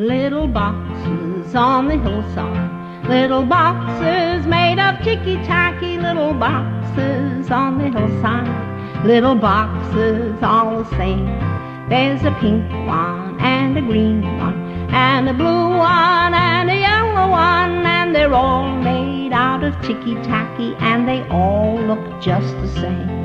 Little boxes on the hillside, little boxes made of ticky-tacky, little boxes on the hillside, little boxes all the same. There's a pink one and a green one and a blue one and a yellow one, and they're all made out of ticky-tacky and they all look just the same.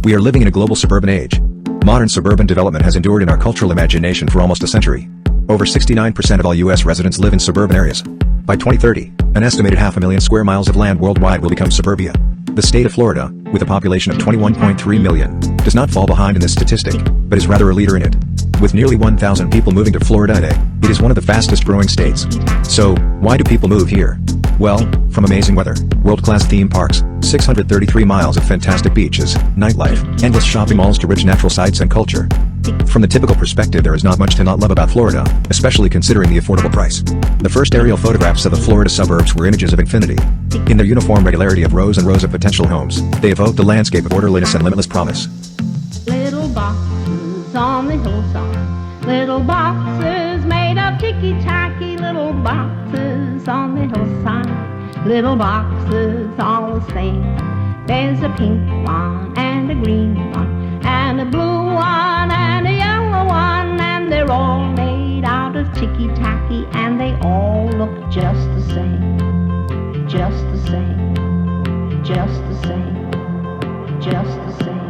We are living in a global suburban age. Modern suburban development has endured in our cultural imagination for almost a century. Over 69% of all U.S. residents live in suburban areas. By 2030, an estimated 500,000 square miles of land worldwide will become suburbia. The state of Florida, with a population of 21.3 million, does not fall behind in this statistic, but is rather a leader in it. With nearly 1,000 people moving to Florida a day, it is one of the fastest growing states. So, why do people move here? Well, from amazing weather, world-class theme parks, 633 miles of fantastic beaches, nightlife, endless shopping malls to rich natural sights and culture. From the typical perspective, there is not much to not love about Florida, especially considering the affordable price. The first aerial photographs of the Florida suburbs were images of infinity. In their uniform regularity of rows and rows of potential homes, they evoked a landscape of orderliness and limitless promise. Little boxes on the hillside, little boxes made of ticky-tacky, little boxes on the hillside, little boxes all the same. There's a pink one and a green one and a blue one and a yellow one, and they're all made out of ticky-tacky and they all look just the same. Just the same. Just the same. Just the same.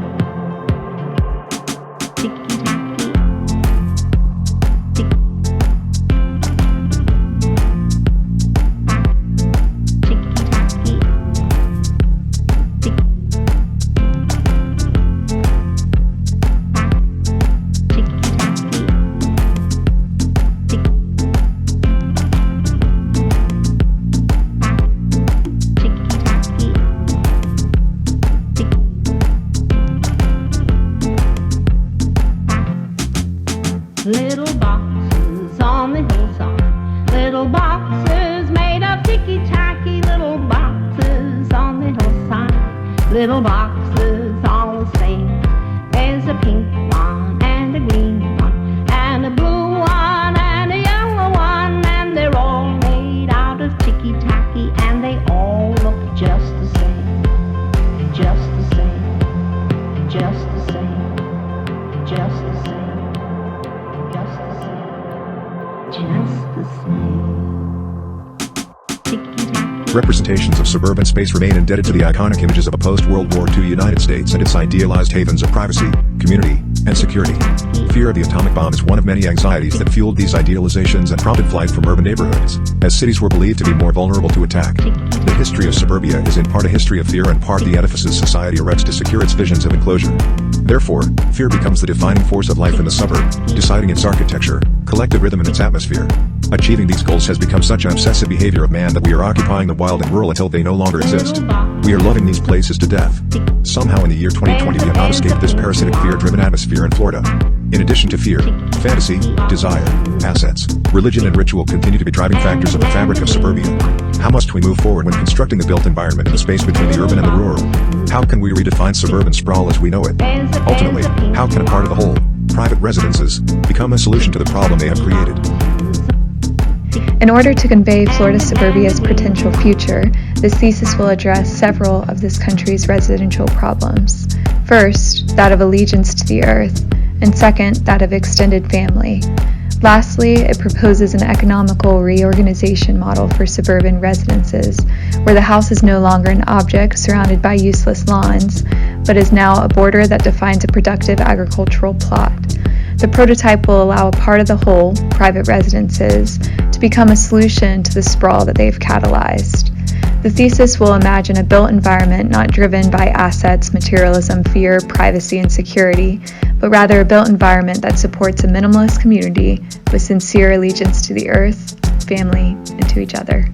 Little boxes on the hillside, little boxes made of ticky-tacky, little boxes on the hillside, little boxes all the same. There's a pink one and a green one and a blue one and a yellow one, and they're all made out of ticky-tacky and they all look just the same. Just the same. Just the same. Just the same. Representations of suburban space remain indebted to the iconic images of a post-World War II United States and its idealized havens of privacy, community, and security. Fear of the atomic bomb is one of many anxieties that fueled these idealizations and prompted flight from urban neighborhoods, as cities were believed to be more vulnerable to attack. The history of suburbia is in part a history of fear and part the edifices society erects to secure its visions of enclosure. Therefore, fear becomes the defining force of life in the suburb, deciding its architecture, collective rhythm and its atmosphere. Achieving these goals has become such an obsessive behavior of man that we are occupying the wild and rural until they no longer exist. We are loving these places to death. Somehow in the year 2020 we have not escaped this parasitic fear-driven atmosphere in Florida. In addition to fear, fantasy, desire, assets, religion and ritual continue to be driving factors of the fabric of suburbia. How must we move forward when constructing the built environment in the space between the urban and the rural? How can we redefine suburban sprawl as we know it? Ultimately, how can a part of the whole, private residences, become a solution to the problem they have created? In order to convey Florida suburbia's potential future, this thesis will address several of this country's residential problems. First, that of allegiance to the earth, and second, that of extended family. Lastly, it proposes an economical reorganization model for suburban residences, where the house is no longer an object surrounded by useless lawns, but is now a border that defines a productive agricultural plot. The prototype will allow a part of the whole, private residences, to become a solution to the sprawl that they've catalyzed. The thesis will imagine a built environment not driven by assets, materialism, fear, privacy, and security, but rather a built environment that supports a minimalist community with sincere allegiance to the earth, family, and to each other.